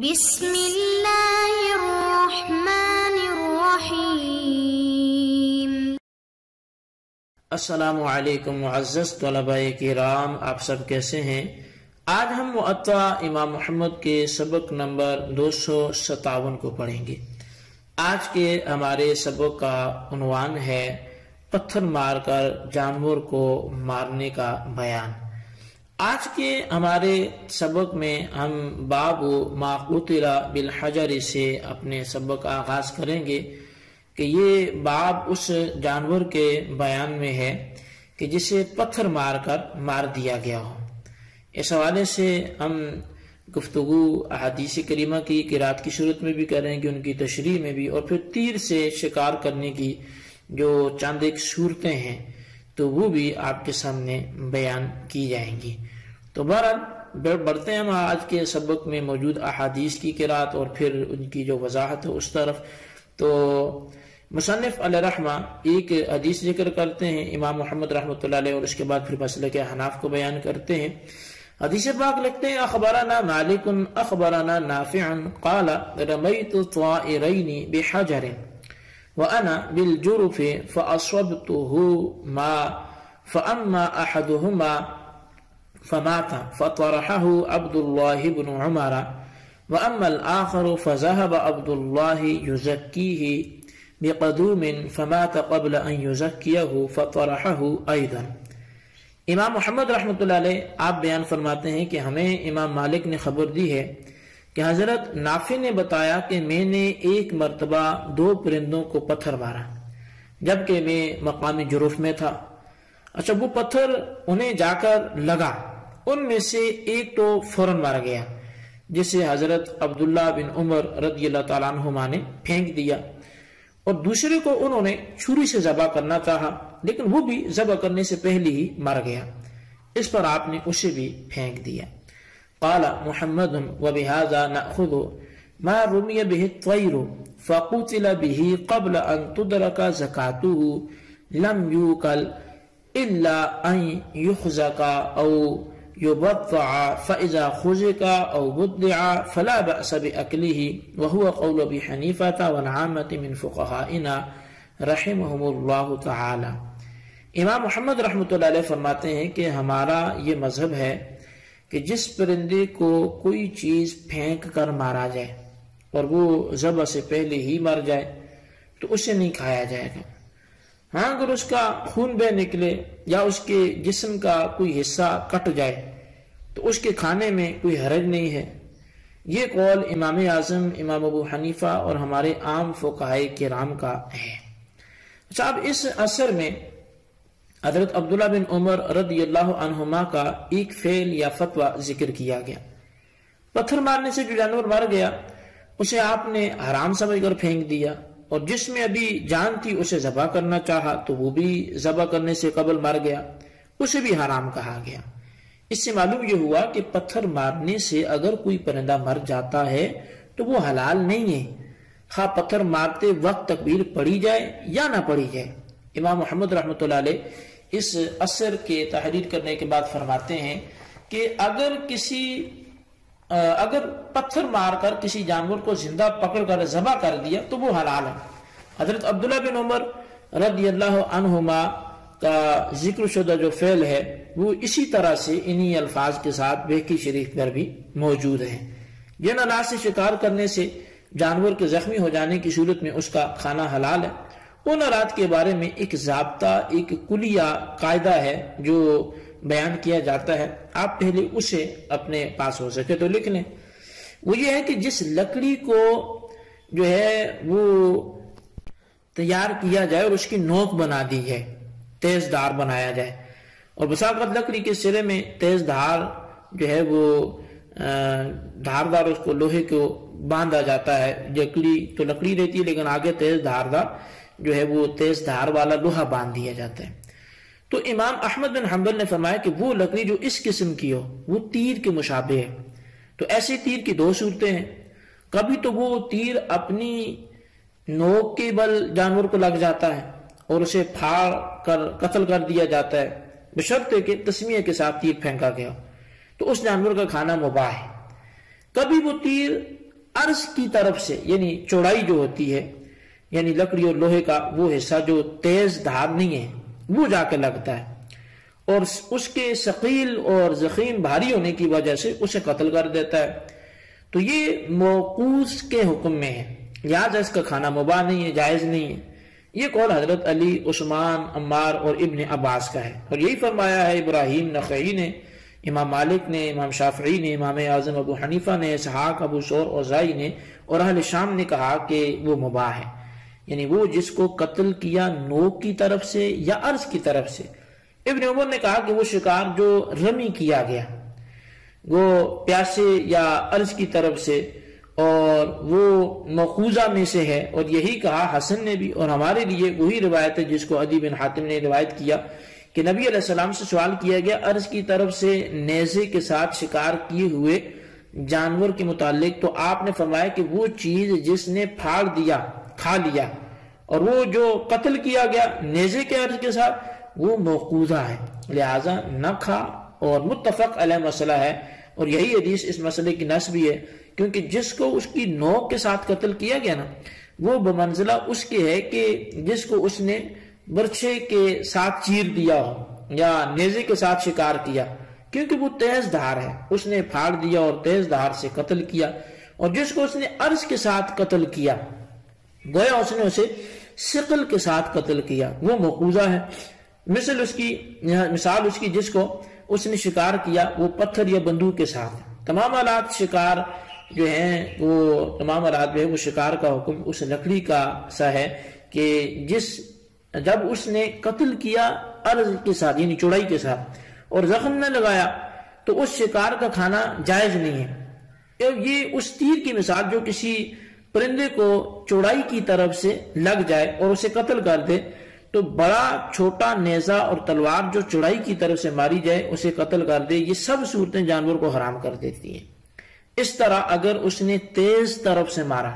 بسم اللہ الرحمن الرحیم۔ السلام علیکم معزز طلباء کرام، آپ سب کیسے ہیں؟ آج ہم موطا امام محمد کے سبق نمبر 257 کو پڑھیں گے۔ آج کے ہمارے سبق کا عنوان ہے پتھر مار کر جانور کو مارنے کا بیان۔ آج کے ہمارے سبق میں ہم باب ما قتل بالحجر سے اپنے سبق کا آغاز کریں گے کہ یہ باب اس جانور کے بیان میں ہے کہ جسے پتھر مار کر مار دیا گیا ہو۔ اس حوالے سے ہم گفتگو احادیث کریمہ کی قرات کی صورت میں بھی کریں گے، ان کی تشریح میں بھی، اور پھر تیر سے شکار کرنے کی جو چند ایک صورتیں ہیں تو وہ بھی آپ کے سامنے بیان کی جائیں گی۔ تو بہرحال بڑھتے ہیں ہم آج کے سبق میں موجود احادیث کی قرات اور پھر ان کی جو وضاحت ہے اس طرف۔ تو مصنف علیہ رحمہ ایک حدیث ذکر کرتے ہیں امام محمد رحمۃ اللہ علیہ، اور اس کے بعد پھر مسلک حناف کو بیان کرتے ہیں۔ حدیث پاک لکھتے ہیں اخبرنا مالک اخبرنا نافع قال رمیت طائرین بحجر وانا بالجرف فاصبتهما فاما احدهما فمات فطرحه عبد الله بن عمر واما الاخر فذهب عبد الله يزكيه بقدوم فمات قبل ان يزكيه فطرحه ايضا۔ امام محمد رحمۃ اللہ علیہ آپ بیان فرماتے ہیں کہ ہمیں امام مالک نے خبر دی ہے کہ حضرت نافع نے بتایا کہ میں نے ایک مرتبہ 2 پرندوں کو پتھر مارا جبکہ میں مقام جرف میں تھا۔ اچھا، وہ پتھر انہیں جا کر لگا، ان میں سے ایک تو فوراً مارا گیا جسے حضرت عبداللہ بن عمر رضی اللہ تعالیٰ عنہما نے پھینک دیا، اور دوسرے کو انہوں نے چھری سے ذبح کرنا چاہا لیکن وہ بھی ذبح کرنے سے پہلے ہی مر گیا، اس پر آپ نے اسے بھی پھینک دیا۔ قال محمد وبهذا نأخذ ما رمي به الطير فقتل به قبل ان تدرك زكاته لم يوكل الا ان يخزق او يبطع فاذا خزق او بدع فلا بأس بأكله وهو قول ابي حنيفة والعامة من فقهائنا رحمهم الله تعالی۔ امام محمد رحمۃ اللہ علیہ فرماتے ہیں کہ ہمارا یہ مذہب ہے کہ جس پرندے کو کوئی چیز پھینک کر مارا جائے اور وہ ذبح سے پہلے ہی مر جائے تو اسے نہیں کھایا جائے گا۔ ہاں، اگر اس کا خون بہ نکلے یا اس کے جسم کا کوئی حصہ کٹ جائے تو اس کے کھانے میں کوئی حرج نہیں ہے۔ یہ قول امام اعظم امام ابو حنیفہ اور ہمارے عام فقہائے کرام کا ہے۔ اچھا، اب اس اثر میں حضرت عبداللہ بن عمر رضی اللہ عنہما کا ایک فعل یا فتویٰ ذکر کیا گیا۔ پتھر مارنے سے جو جانور مر گیا اسے آپ نے حرام سمجھ کر پھینک دیا، اور جس میں ابھی جان تھی اسے ذبح کرنا چاہا تو وہ بھی ذبح کرنے سے قبل مر گیا، اسے بھی حرام کہا گیا۔ اس سے معلوم یہ ہوا کہ پتھر مارنے سے اگر کوئی پرندہ مر جاتا ہے تو وہ حلال نہیں ہے، خواہ پتھر مارتے وقت تکبیر پڑھی جائے یا نہ پڑھی جائے۔ امام محمد رحمۃ اللہ علیہ اس اثر کے تحریر کرنے کے بعد فرماتے ہیں کہ اگر پتھر مار کر کسی جانور کو زندہ پکڑ کر ذبح کر دیا تو وہ حلال ہے۔ حضرت عبداللہ بن عمر رضی اللہ عنہما کا ذکر شدہ جو فعل ہے وہ اسی طرح سے انہی الفاظ کے ساتھ بہقی شریف پر بھی موجود ہے۔ جن آلات سے شکار کرنے سے جانور کے زخمی ہو جانے کی صورت میں اس کا کھانا حلال ہے، ان آلات کے بارے میں ایک ضابطہ، ایک کلیہ قاعدہ ہے جو بیان کیا جاتا ہے، آپ پہلے اسے اپنے پاس ہو سکے تو لکھ لیں۔ وہ یہ ہے کہ جس لکڑی کو جو ہے وہ تیار کیا جائے اور اس کی نوک بنا دی جائے، تیز دھار بنایا جائے، اور بسا اوقات لکڑی کے سرے میں تیز دھار جو ہے وہ دھاردار اس کو لوہے کو باندھا جاتا ہے، لکڑی تو لکڑی رہتی ہے لیکن آگے تیز دھاردار جو ہے وہ تیز دھار والا لوہا باندھ دیا جاتا ہے۔ تو امام احمد بن حنبل نے فرمایا کہ وہ لکڑی جو اس قسم کی ہو وہ تیر کے مشابہ ہے۔ تو ایسے تیر کی 2 صورتیں ہیں، کبھی تو وہ تیر اپنی نوک کے بل جانور کو لگ جاتا ہے اور اسے پھاڑ کر قتل کر دیا جاتا ہے بشرط کہ تسمیہ کے ساتھ تیر پھینکا گیا، تو اس جانور کا کھانا مباح ہے۔ کبھی وہ تیر عرض کی طرف سے، یعنی چوڑائی جو ہوتی ہے، یعنی لکڑی اور لوہے کا وہ حصہ جو تیز دھار نہیں ہے وہ جا کے لگتا ہے، اور اس کے ثقیل اور ضخیم بھاری ہونے کی وجہ سے اسے قتل کر دیتا ہے، تو یہ موقوذ کے حکم میں ہے، لہٰذا اس کا کھانا مباح نہیں ہے، جائز نہیں ہے۔ یہ قول حضرت علی، عثمان، عمار اور ابن عباس کا ہے، اور یہی فرمایا ہے ابراہیم نخعی نے، امام مالک نے، امام شافعی نے، امام اعظم ابو حنیفہ نے، اسحاق، ابو ثور، اوزائی نے اور اہل شام نے کہا کہ وہ مباح ہے، یعنی وہ جس کو قتل کیا نوک کی طرف سے یا عرض کی طرف سے۔ ابن عمر نے کہا کہ وہ شکار جو رمی کیا گیا وہ پیاسے یا عرض کی طرف سے اور وہ موقوذہ میں سے ہے، اور یہی کہا حسن نے بھی، اور ہمارے لیے وہی روایت ہے جس کو عدی بن حاتم نے روایت کیا کہ نبی علیہ السلام سے سوال کیا گیا عرض کی طرف سے نیزے کے ساتھ شکار کیے ہوئے جانور کے متعلق، تو آپ نے فرمایا کہ وہ چیز جس نے پھاڑ دیا، کھا لیا، اور وہ جو قتل کیا گیا نیزے کے عرض کے ساتھ وہ موقوذہ ہے، لہذا نہ کھا، اور متفق علیہ مسئلہ ہے، اور یہی حدیث اس مسئلے کی نص بھی ہے، کیونکہ جس کو اس کی نوک کے ساتھ قتل کیا گیا نا وہ بمنزلہ اس کے ہے کہ جس کو اس نے برچھے کے ساتھ چیر دیا ہو یا نیزے کے ساتھ شکار کیا، کیونکہ وہ تیز دھار ہے، اس نے پھاڑ دیا اور تیز دھار سے قتل کیا، اور جس کو اس نے عرض کے ساتھ قتل کیا گویا اس نے اسے ثقل کے ساتھ قتل کیا، وہ موقوذہ ہے۔ مثال اس کی جس کو اس نے شکار کیا وہ پتھر یا بندوق کے ساتھ، تمام آلات شکار جو ہیں وہ تمام آلات جو ہے وہ شکار کا حکم اس لکڑی کا سا ہے کہ جب اس نے قتل کیا عرض کے ساتھ یعنی چوڑائی کے ساتھ اور زخم نہ لگایا تو اس شکار کا کھانا جائز نہیں ہے۔ یہ اس تیر کی مثال جو کسی پرندے کو چوڑائی کی طرف سے لگ جائے اور اسے قتل کر دے، تو بڑا، چھوٹا نیزہ اور تلوار جو چوڑائی کی طرف سے ماری جائے اسے قتل کر دے، یہ سب صورتیں جانور کو حرام کر دیتی ہیں۔ اس طرح اگر اس نے تیز طرف سے مارا،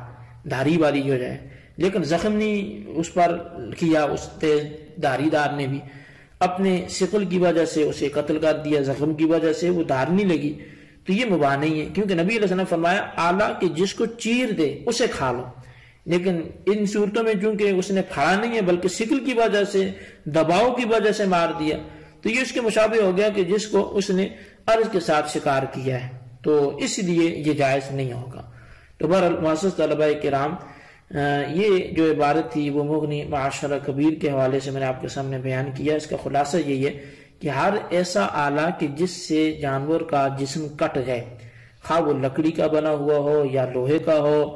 دھاری والی ہو جائے، لیکن زخم نہیں اس پر کیا، اس تیز دھاری دار نے بھی اپنے ثقل کی وجہ سے اسے قتل کر دیا، زخم کی وجہ سے وہ دھار نہیں لگی، تو یہ مباح نہیں ہے، کیونکہ نبی علیہ السلام نے فرمایا اعلیٰ کہ جس کو چیر دے اسے کھا لو، لیکن ان صورتوں میں چونکہ اس نے پھاڑا نہیں ہے بلکہ ثقل کی وجہ سے، دباؤ کی وجہ سے مار دیا، تو یہ اس کے مشابہ ہو گیا کہ جس کو اس نے عرض کے ساتھ شکار کیا ہے، تو اس لیے یہ جائز نہیں ہوگا۔ تو بہرحال معزز طلباء کرام، یہ جو عبارت تھی وہ مغنی معاشرہ کبیر کے حوالے سے میں نے آپ کے سامنے بیان کیا۔ اس کا خلاصہ یہی ہے کہ ہر ایسا آلہ کہ جس سے جانور کا جسم کٹ جائے، خواہ وہ لکڑی کا بنا ہوا ہو یا لوہے کا ہو،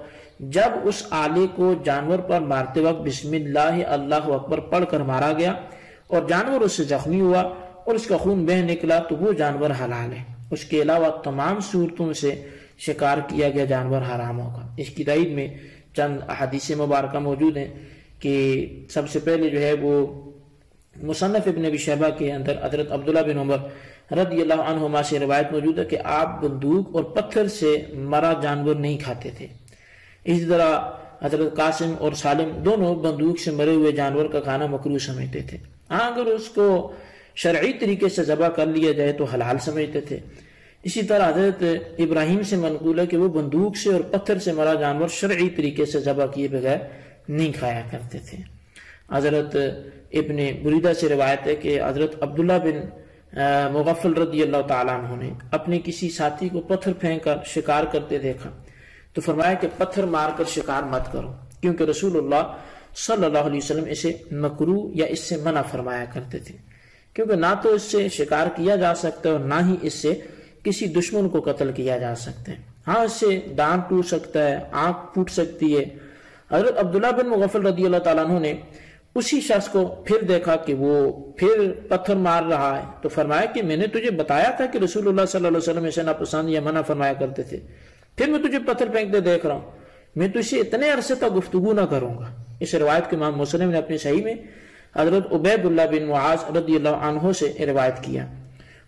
جب اس آلے کو جانور پر مارتے وقت بسم اللہ اللہ اکبر پڑھ کر مارا گیا اور جانور اس سے زخمی ہوا اور اس کا خون بہہ نکلا تو وہ جانور حلال ہے۔ اس کے علاوہ تمام صورتوں سے شکار کیا گیا جانور حرام ہوگا۔ اس کی تائید میں چند احادیث مبارکہ موجود ہیں کہ سب سے پہلے جو ہے وہ مصنف ابن ابی شیبہ کے اندر حضرت عبداللہ بن عمر رضی اللہ عنہما سے روایت موجود ہے کہ آپ بندوق اور پتھر سے مرا جانور نہیں کھاتے تھے۔ اسی طرح حضرت قاسم اور سالم دونوں بندوق سے مرے ہوئے جانور کا کھانا مکروہ سمجھتے تھے، ہاں اگر اس کو شرعی طریقے سے ذبح کر لیا جائے تو حلال سمجھتے تھے۔ اسی طرح حضرت ابراہیم سے منقول ہے کہ وہ بندوق سے اور پتھر سے مرا جانور شرعی طریقے سے ذبح کیے بغیر نہیں کھایا کرتے تھے۔ حضرت ابن بریدہ سے روایت ہے کہ حضرت عبداللہ بن مغفل رضی اللہ تعالیٰ عنہ نے اپنے کسی ساتھی کو پتھر پھینک کر شکار کرتے دیکھا تو فرمایا کہ پتھر مار کر شکار مت کرو، کیونکہ رسول اللہ صلی اللہ علیہ وسلم اسے مکروہ یا اس سے منع فرمایا کرتے تھے، کیونکہ نہ تو اس سے شکار کیا جا سکتا ہے اور نہ ہی اس سے کسی دشمن کو قتل کیا جا سکتا ہے۔ ہاں اس سے دانت ٹوٹ سکتا ہے، آنکھ پھوٹ سکتی ہے۔ حضرت عبداللہ بن مغفل رضی اللہ تعالیٰ عنہ نے اسی شخص کو پھر دیکھا کہ وہ پھر پتھر مار رہا ہے تو فرمایا کہ میں نے تجھے بتایا تھا کہ رسول اللہ صلی اللہ علیہ وسلم اسے ناپسند یا منع فرمایا کرتے تھے، پھر میں تجھے پتھر پھینکتے دیکھ رہا ہوں، میں تو اسے اتنے عرصے تک گفتگو نہ کروں گا۔ اس روایت کو امام مسلم نے اپنی صحیح میں حضرت عبید اللہ بن معاذ رضی اللہ عنہ سے روایت کیا،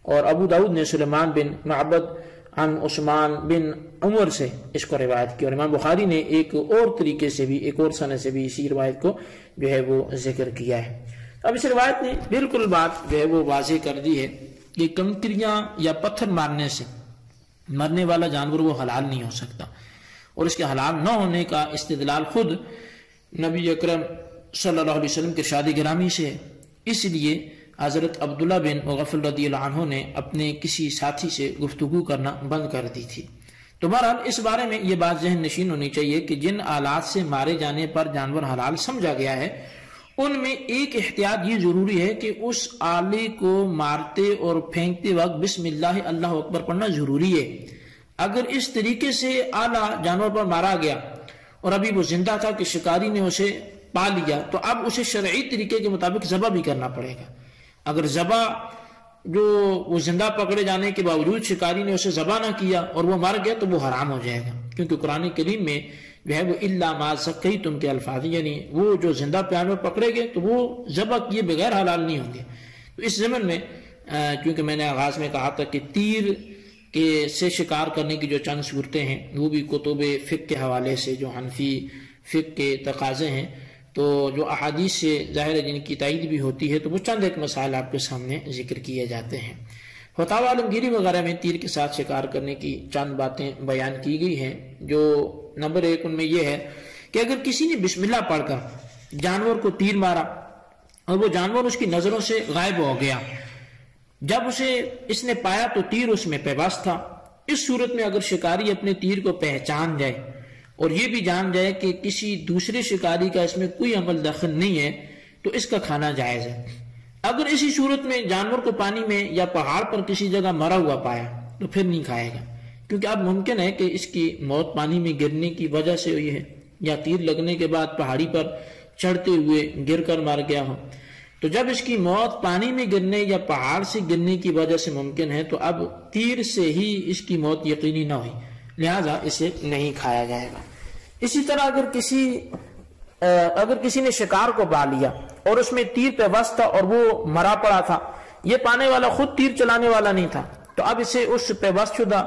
اور ابو داؤد نے سلیمان بن معبد عن عثمان بن عمر سے اس کو روایت کی، اور امام بخاری نے ایک اور طریقے سے بھی، ایک اور سند سے بھی اسی روایت کو جو ہے وہ ذکر کیا ہے۔ اب اس روایت نے بالکل بات جو ہے وہ واضح کر دی ہے کہ کنکریاں یا پتھر مارنے سے مرنے والا جانور وہ حلال نہیں ہو سکتا، اور اس کے حلال نہ ہونے کا استدلال خود نبی اکرم صلی اللہ علیہ وسلم کے ارشاد گرامی سے ہے۔ اس لیے حضرت عبداللہ بن مغفل رضی اللہ عنہ نے اپنے کسی ساتھی سے گفتگو کرنا بند کر دی تھی۔ تو بہرحال اس بارے میں یہ بات ذہن نشین ہونی چاہیے کہ جن آلات سے مارے جانے پر جانور حلال سمجھا گیا ہے ان میں ایک احتیاط یہ ضروری ہے کہ اس آلے کو مارتے اور پھینکتے وقت بسم اللہ اللہ اکبر پڑھنا ضروری ہے۔ اگر اس طریقے سے آلہ جانور پر مارا گیا اور ابھی وہ زندہ تھا کہ شکاری نے اسے پا لیا تو اب اسے شرعی طریقے کے مطابق ذبح بھی کرنا پڑے گا۔ اگر ذبح جو وہ زندہ پکڑے جانے کے باوجود شکاری نے اسے ذبح نہ کیا اور وہ مر گیا تو وہ حرام ہو جائے گا، کیونکہ قرآن کریم میں جو ہے وہ الا ما ذکیتم کے الفاظ، یعنی وہ جو زندہ جانور پکڑے گئے تو وہ ذبح کیے بغیر حلال نہیں ہوں گے۔ تو اس ضمن میں کیونکہ میں نے آغاز میں کہا تھا کہ تیر سے شکار کرنے کی جو چند صورتیں ہیں وہ بھی کتب فقہ کے حوالے سے جو حنفی فقہ کے تقاضے ہیں تو جو احادیث سے ظاہر ہے جن کی تائید بھی ہوتی ہے تو وہ چند ایک مسائل آپ کے سامنے ذکر کیے جاتے ہیں۔ فتاوی عالمگیری وغیرہ میں تیر کے ساتھ شکار کرنے کی چند باتیں بیان کی گئی ہیں، جو نمبر 1 ان میں یہ ہے کہ اگر کسی نے بسم اللہ پڑھ کر جانور کو تیر مارا اور وہ جانور اس کی نظروں سے غائب ہو گیا، جب اسے اس نے پایا تو تیر اس میں پیوست تھا، اس صورت میں اگر شکاری اپنے تیر کو پہچان جائے اور یہ بھی جان جائے کہ کسی دوسرے شکاری کا اس میں کوئی عمل دخل نہیں ہے تو اس کا کھانا جائز ہے۔ اگر اسی صورت میں جانور کو پانی میں یا پہاڑ پر کسی جگہ مرا ہوا پایا تو پھر نہیں کھائے گا، کیونکہ اب ممکن ہے کہ اس کی موت پانی میں گرنے کی وجہ سے ہوئی ہے یا تیر لگنے کے بعد پہاڑی پر چڑھتے ہوئے گر کر مر گیا ہو۔ تو جب اس کی موت پانی میں گرنے یا پہاڑ سے گرنے کی وجہ سے ممکن ہے تو اب تیر سے ہی اس کی موت یقینی نہ ہوئی، لہذا اسے نہیں کھایا جائے گا۔ اسی طرح اگر کسی نے شکار کو پا لیا اور اس میں تیر پہ وسط تھا اور وہ مرا پڑا تھا، یہ پانے والا خود تیر چلانے والا نہیں تھا، تو اب اسے اس پہ وسط شدہ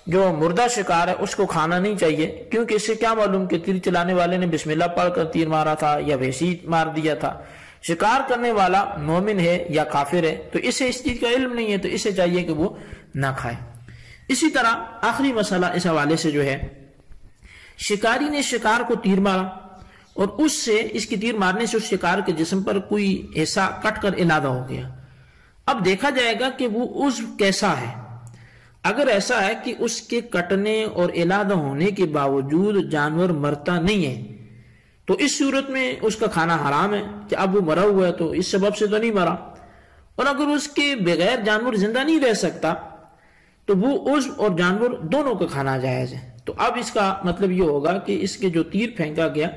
جو مردہ شکار ہے اس کو کھانا نہیں چاہیے، کیونکہ اس سے کیا معلوم کہ تیر چلانے والے نے بسم اللہ پڑھ کر تیر مارا تھا یا ویسے ہی مار دیا تھا۔ شکار کرنے والا مومن ہے یا کافر ہے تو اسے اس چیز کا علم نہیں ہے تو اسے چاہیے کہ وہ نہ کھائے۔ اسی طرح آخری مسئلہ اس حوالے سے جو ہے، شکاری نے شکار کو تیر مارا اور اس کی تیر مارنے سے اس شکار کے جسم پر کوئی حصہ کٹ کر علادہ ہو گیا۔ اب دیکھا جائے گا کہ وہ عضو کیسا ہے۔ اگر ایسا ہے کہ اس کے کٹنے اور علادہ ہونے کے باوجود جانور مرتا نہیں ہے تو اس صورت میں اس کا کھانا حرام ہے کہ اب وہ مرا ہوا ہے تو اس سبب سے تو نہیں مرا، اور اگر اس کے بغیر جانور زندہ نہیں رہ سکتا تو وہ عضو اور جانور دونوں کا کھانا جائز ہے۔ تو اب اس کا مطلب یہ ہوگا کہ اس کے جو تیر پھینکا گیا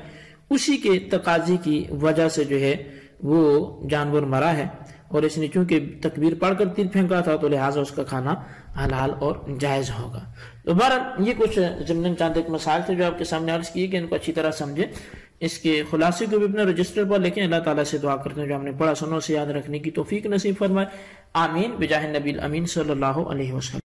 اسی کے تقاضے کی وجہ سے جو ہے وہ جانور مرا ہے، اور اس نے چونکہ تکبیر پڑھ کر تیر پھینکا تھا تو لہٰذا اس کا کھانا حلال اور جائز ہوگا۔ تو بہرحال یہ کچھ ضمن چند ایک مسائل تھے جو آپ کے سامنے عرض کیے کہ ان کو اچھی طرح سمجھیں، اس کے خلاصے کو بھی اپنے رجسٹر پر لکھیں۔ اللہ تعالیٰ سے دعا کرتے ہیں جو ہم نے پڑھا سنوں سے یاد رکھنے کی توفیق نصیب فرمائے، آمین بجاہ نبی الامین صلی اللہ علیہ وسلم۔